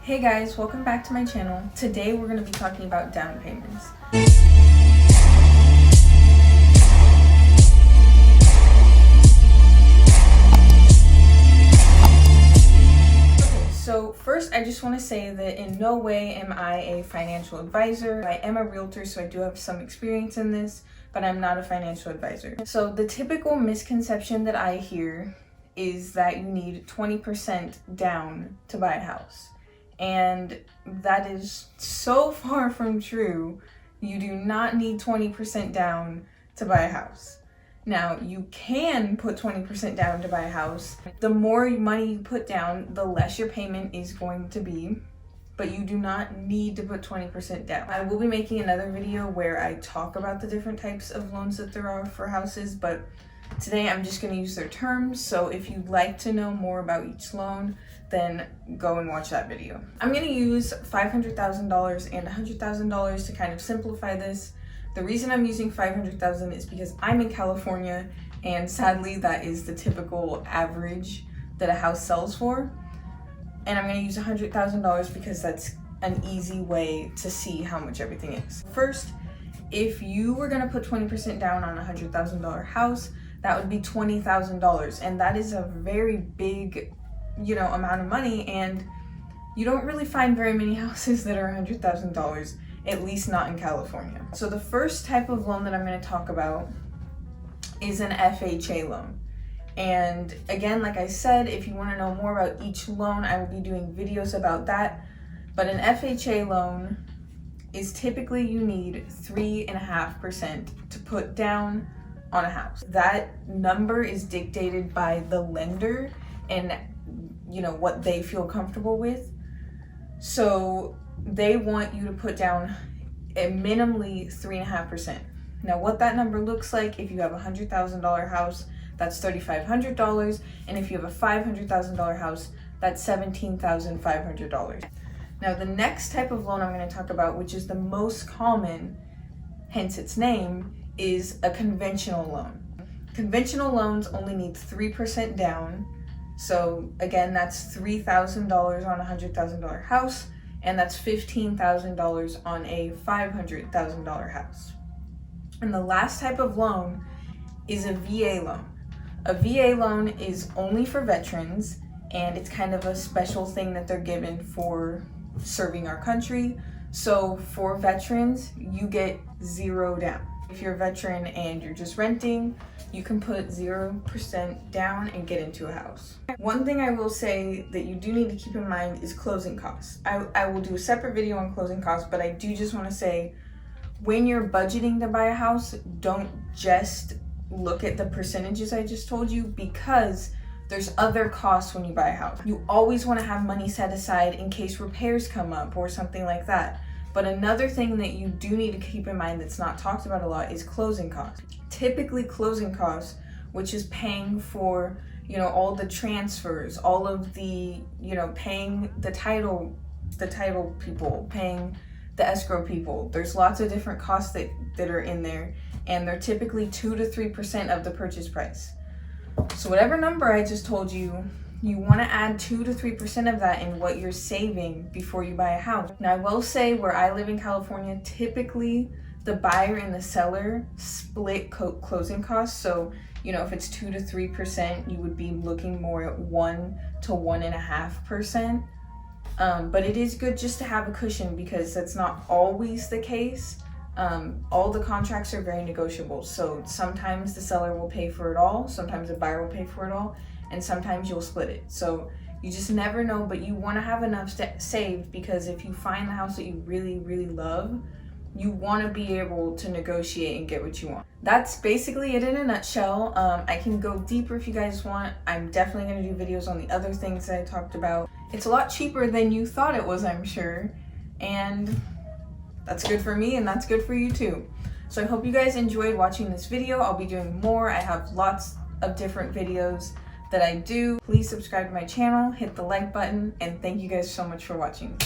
Hey guys, welcome back to my channel. Today we're going to be talking about down payments. Okay, so first I just want to say that in no way am I a financial advisor. I am a realtor, so I do have some experience in this, but I'm not a financial advisor. So the typical misconception that I hear is that you need 20% down to buy a house. And that is so far from true. You do not need 20% down to buy a house. Now, you can put 20% down to buy a house. The more money you put down, the less your payment is going to be, but you do not need to put 20% down. I will be making another video where I talk about the different types of loans that there are for houses, but today I'm just going to use their terms. So if you'd like to know more about each loan, then go and watch that video. I'm going to use $500,000 and $100,000 to kind of simplify this. The reason I'm using $500,000 is because I'm in California, and sadly that is the typical average that a house sells for. And I'm going to use $100,000 because that's an easy way to see how much everything is. First, if you were going to put 20% down on a $100,000 house, that would be $20,000, and that is a very big amount of money, and you don't really find very many houses that are $100,000, at least not in California. So the first type of loan that I'm going to talk about is an FHA loan. And again, like I said, if you want to know more about each loan, I will be doing videos about that. But an FHA loan is typically you need 3.5% to put down on a house. That number is dictated by the lender and what they feel comfortable with. So they want you to put down a minimally 3.5%. Now what that number looks like, if you have a $100,000 house, that's $3,500, and if you have a $500,000 house, that's $17,500. Now the next type of loan I'm going to talk about, which is the most common, hence its name, is a conventional loan. Conventional loans only need 3% down. So again, that's $3,000 on a $100,000 house, and that's $15,000 on a $500,000 house. And the last type of loan is a VA loan. A VA loan is only for veterans, and it's kind of a special thing that they're given for serving our country. So for veterans, you get 0 down. If you're a veteran and you're just renting, you can put 0% down and get into a house. One thing I will say that you do need to keep in mind is closing costs. I will do a separate video on closing costs, but I do just want to say, when you're budgeting to buy a house, don't just look at the percentages I just told you, because there's other costs when you buy a house. You always want to have money set aside in case repairs come up or something like that. But another thing that you do need to keep in mind that's not talked about a lot is closing costs. Typically closing costs, which is paying for, all the transfers, all of the, paying the title people, paying the escrow people. There's lots of different costs that are in there, and they're typically 2 to 3% of the purchase price. So whatever number I just told you, you want to add 2 to 3% of that in what you're saving before you buy a house. Now I will say, where I live in California, typically the buyer and the seller split closing costs. So, if it's 2 to 3%, you would be looking more at 1 to 1.5%. But it is good just to have a cushion, because that's not always the case. All the contracts are very negotiable. So sometimes the seller will pay for it all, sometimes the buyer will pay for it all, and sometimes you'll split it. So you just never know, but you want to have enough saved, because if you find the house that you really, really love, you want to be able to negotiate and get what you want. That's basically it in a nutshell. I can go deeper if you guys want. I'm definitely going to do videos on the other things that I talked about. It's a lot cheaper than you thought it was, I'm sure. And that's good for me, and that's good for you too. So I hope you guys enjoyed watching this video. I'll be doing more. I have lots of different videos that I do. Please subscribe to my channel, hit the like button, and thank you guys so much for watching.